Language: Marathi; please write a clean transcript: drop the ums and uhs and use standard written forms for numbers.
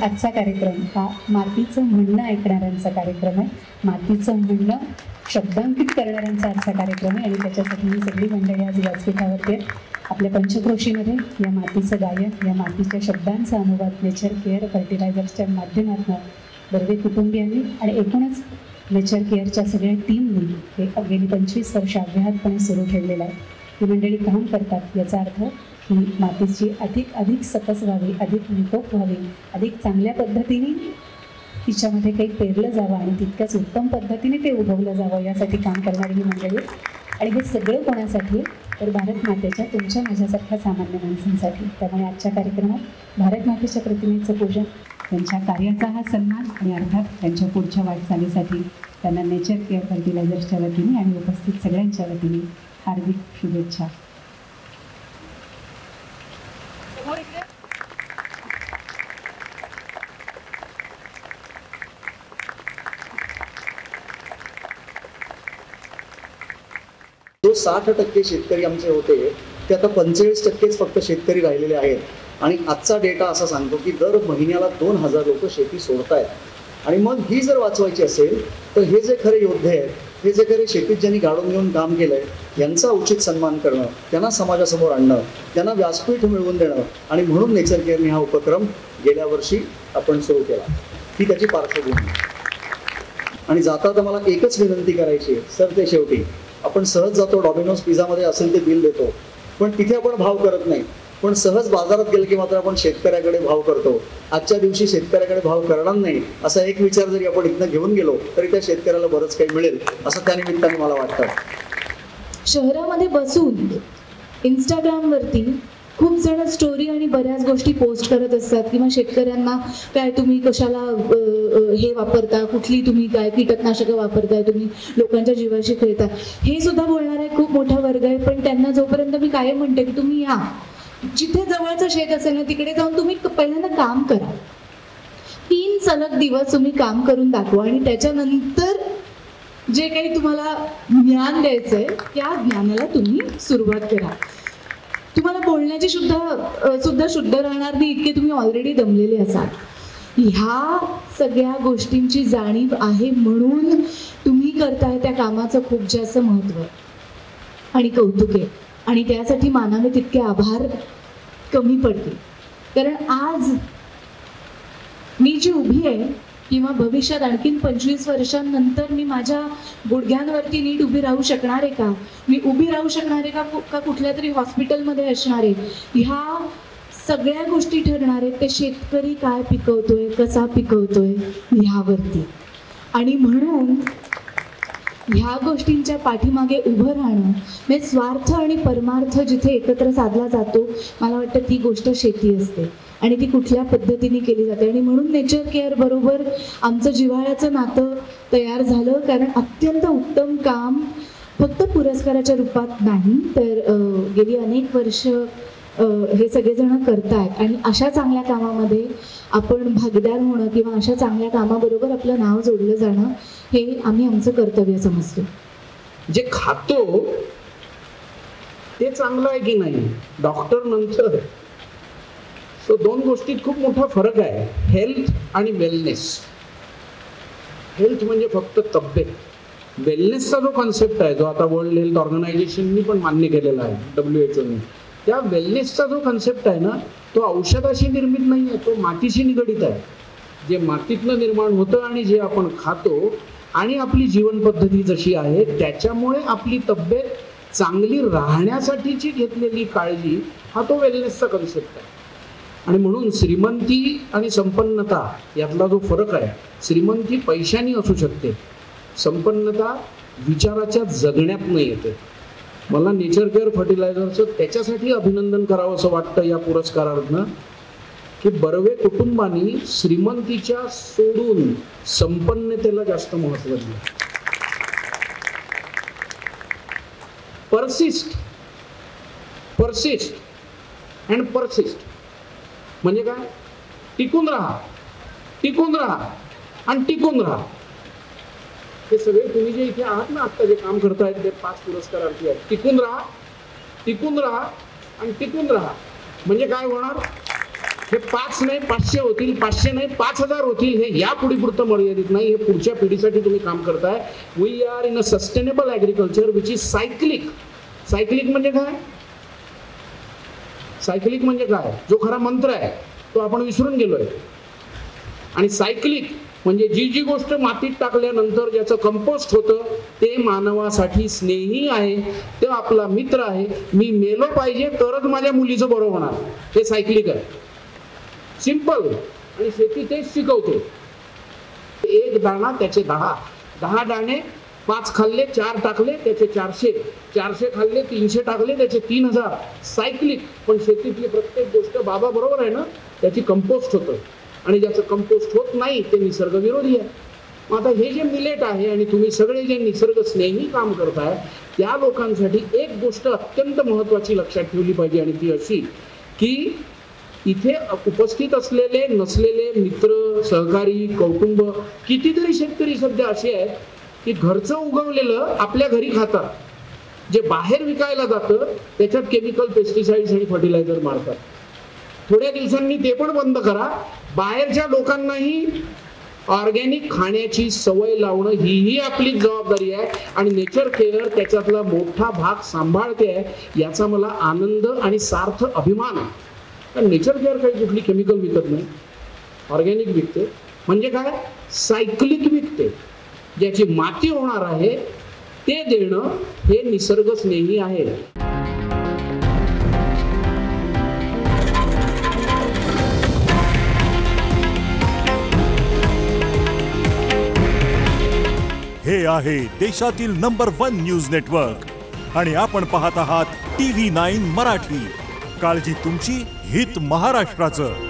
आजचा कार्यक्रम हा मातीचं म्हणणं ऐकणाऱ्यांचा कार्यक्रम आहे. मातीचं म्हणणं शब्दांकित करणाऱ्यांचा आजचा कार्यक्रम आहे आणि त्याच्यासाठी ही सगळी मंडळी आज व्यासपीठावरती आहेत. आपल्या पंचक्रोशीमध्ये या मातीचं गायन, या मातीच्या शब्दांचा अनुवाद नेचर केअर फर्टिलायझर्सच्या माध्यमातून बर्वे कुटुंबियांनी आणि एकूणच नेचर केअरच्या सगळ्या टीमनी हे गेली 25 वर्ष अव्याहतपणे सुरू ठेवलेलं आहे. ही मंडळी काम करतात याचा अर्थ ही मातीची अधिक सकस व्हावी, अधिक निकोप व्हावी, अधिक चांगल्या पद्धतीने तिच्यामध्ये काही पेरलं जावं आणि तितक्याच उत्तम पद्धतीने ते उगवलं जावं यासाठी काम करणारी ही मंडळी. आणि हे सगळं कोणासाठी? तर भारत मातेच्या तुमच्या माझ्यासारख्या सामान्य माणसांसाठी. त्यामुळे आजच्या कार्यक्रमात भारत मातेच्या प्रतिमेचं पूजन, त्यांच्या कार्याचा हा सन्मान आणि अर्थात त्यांच्या पुढच्या वाटचालीसाठी त्यांना नेचर केअर फर्टिलायझर्सच्या वतीने आणि उपस्थित सगळ्यांच्या वतीने हार्दिक शुभेच्छा. जो 60% शेतकरी आमचे होते ते आता 45%च फक्त शेतकरी राहिलेले आहेत. आणि आजचा डेटा असा सांगतो की दर महिन्याला 2000 लोक शेती सोडतायत. आणि मग ही जर वाचवायची असेल तर हे जे खरे योद्धे आहेत, हे जे खरे शेतीत ज्यांनी गाडून घेऊन काम केलंय, यांचा उचित सन्मान करणं, त्यांना समाजासमोर आणणं, त्यांना व्यासपीठ मिळवून देणं. आणि म्हणून नेचर केअरने हा उपक्रम गेल्या वर्षी आपण सुरू केला. ही त्याची पार्श्वभूमी. आणि जाता मला एकच विनंती करायची आहे सर, ते शेवटी आपण सहज जातो, डॉमिनोज पिझ्झामध्ये असेल ते बिल देतो, पण तिथे आपण भाव करत नाही. पण सहज बाजारात गेलं की मात्र आपण शेतकऱ्याकडे भाव करतो. आजच्या दिवशी शेतकऱ्याकडे भाव करणार नाही असा एक विचार जरी आपण इथनं घेऊन गेलो तरी त्या शेतकऱ्याला बरंच काही मिळेल असं त्या निमित्ताने मला वाटतं. शहरामध्ये बसून इंस्टाग्रामवरती खूप जण स्टोरी आणि बऱ्याच गोष्टी पोस्ट करत असतात किंवा शेतकऱ्यांना काय तुम्ही कशाला हे वापरता, कुठली तुम्ही काय कीटकनाशकं वापरताय, तुम्ही लोकांच्या जीवाशी खेळता, हे सुद्धा बोलणारा एक खूप मोठा वर्ग आहे. पण त्यांना जोपर्यंत मी कायम म्हणते की तुम्ही या जिथे जवळचं शेत असेल ना तिकडे जाऊन तुम्ही पहिल्यांदा काम करा. 3 सलग दिवस तुम्ही काम करून दाखवा आणि त्याच्यानंतर जे काही तुम्हाला ज्ञान द्यायचंय त्या ज्ञानाला तुम्ही सुरुवात करा. तुम्हाला बोलण्याची सुद्धा शुद्ध राहणार नाही इतके तुम्ही ऑलरेडी दमलेले असाल. ह्या सगळ्या गोष्टींची जाणीव आहे म्हणून तुम्ही करताय त्या कामाचं खूप जास्त महत्त्व आणि कौतुक आहे. आणि त्यासाठी मानावे तितके आभार कमी पडतील. कारण आज मी जी उभी आहे किंवा भविष्यात आणखीन 25 वर्षांनंतर मी माझ्या गुडघ्यांवरती नीट उभी राहू शकणार आहे का, मी उभी राहू शकणार आहे का कुठल्या तरी हॉस्पिटलमध्ये असणार आहे, ह्या सगळ्या गोष्टी ठरणार आहेत ते शेतकरी काय पिकवतोय, कसा पिकवतोय ह्यावरती. आणि म्हणून ह्या गोष्टींच्या पाठीमागे उभं राहणं म्हणजे स्वार्थ आणि परमार्थ जिथे एकत्र साधला जातो, मला वाटतं ती गोष्ट शेती असते आणि ती कुठल्या पद्धतीने केली जाते. आणि म्हणून नेचर केअर बरोबर आमचं जिव्हाळ्याचं नातं तयार झालं. कारण अत्यंत उत्तम काम फक्त पुरस्काराच्या रूपात नाही तर गेली अनेक वर्ष हे सगळेजण करतायत. आणि अशा चांगल्या कामामध्ये आपण भागीदार होणं किंवा अशा चांगल्या कामाबरोबर आपलं नाव जोडलं जाणं हे आम्ही आमचं कर्तव्य समजतो. जे खातो ते चांगलं आहे की नाही, डॉक्टर नंतर. तो 2 गोष्टीत खूप मोठा फरक आहे, हेल्थ आणि वेलनेस. हेल्थ म्हणजे फक्त तब्येत. वेलनेसचा जो कॉन्सेप्ट आहे, जो आता वर्ल्ड हेल्थ ऑर्गनायझेशननी पण मान्य केलेला आहे, WHO ने, त्या वेलनेसचा जो कॉन्सेप्ट आहे ना, तो औषधाशी निर्मित नाही आहे, तो मातीशी निगडीत आहे. जे मातीतनं निर्माण होतं आणि जे आपण खातो आणि आपली जीवन पद्धती जशी आहे त्याच्यामुळे आपली तब्येत चांगली राहण्यासाठीची घेतलेली काळजी, हा तो वेलनेसचा कॉन्सेप्ट आहे. आणि म्हणून श्रीमंती आणि संपन्नता यातला जो फरक आहे, श्रीमंती पैशाने असू शकते, संपन्नता विचाराच्या जगण्यातनं येते. मला नेचर केअर फर्टिलायझरचं त्याच्यासाठी अभिनंदन करावं असं वाटतं या पुरस्कारातनं की बर्वे कुटुंबानी श्रीमंतीच्या सोडून संपन्नतेला जास्त महत्त्व दिलं. पर्सिस्ट अँड पर्सिस्ट म्हणजे काय? टिकून राहा, टिकून राहा आणि टिकून राहा. हे सगळे तुम्ही जे इथे आहात ना, आता जे काम करतायत ते 5 पुरस्कारार्थी आहेत. टिकून राहा, टिकून राहा आणि टिकून राहा म्हणजे काय होणार? हे 5 नाही 500 होतील, 500 नाही 5000 होतील, हे या पुढीपुरतं मर्यादित नाही, हे पुढच्या पिढीसाठी तुम्ही काम करताय. We are in a sustainable agriculture which is cyclic. Cyclic म्हणजे काय? सायक्लिक म्हणजे काय? जो खरा मंत्र आहे तो आपण विसरून गेलोय. आणि सायक्लिक म्हणजे जी जी गोष्ट मातीत टाकल्यानंतर ज्याचं कंपोस्ट होतं ते मानवासाठी स्नेही आहे, ते आपला मित्र आहे. मी मेलो पाहिजे तरच माझ्या मुलीचं बरं होणार, हे सायक्लिक आहे. सिंपल. आणि शेती तेच शिकवते. एक दाणा त्याचे 10 दाणे, 5 खाल्ले 4 टाकले त्याचे 400 खाल्ले 300 टाकले त्याचे 3000. सायक्लिक. पण शेतीतली प्रत्येक गोष्ट बाबा बरोबर आहे ना, त्याची कंपोस्ट होतं. आणि ज्याचं कंपोस्ट होत नाही ते निसर्ग विरोधी आहे. मग आता हे जे मिलेट आहे आणि तुम्ही सगळे जे निसर्ग स्नेही काम करताय त्या लोकांसाठी एक गोष्ट अत्यंत महत्त्वाची लक्षात ठेवली पाहिजे, आणि ती अशी की इथे उपस्थित असलेले नसलेले मित्र, सहकारी, कौटुंब, कितीतरी शेतकरी सध्या असे आहेत की घरचं उगवलेलं आपल्या घरी खातात, जे बाहेर विकायला जातं त्याच्यात केमिकल, पेस्टिसाइड्स आणि फर्टिलायझर मारतात. थोड्या दिवसांनी ते पण बंद करा. बाहेरच्या लोकांनाही ऑर्गॅनिक खाण्याची सवय लावणं हीही आपली जबाबदारी आहे, आणि नेचर केअर त्याच्यातला मोठा भाग सांभाळते आहे, याचा मला आनंद आणि सार्थ अभिमान आहे. कारण नेचर केअर काही कुठली केमिकल विकत नाही, ऑर्गॅनिक विकते. म्हणजे काय? सायक्लिक विकते. ज्याची माती होणार आहे ते देणं हे निसर्ग स्नेही आहे. हे आहे देशातील नंबर 1 न्यूज नेटवर्क आणि आपण पाहत आहात TV9 मराठी. काळजी तुमची, हित महाराष्ट्राचं.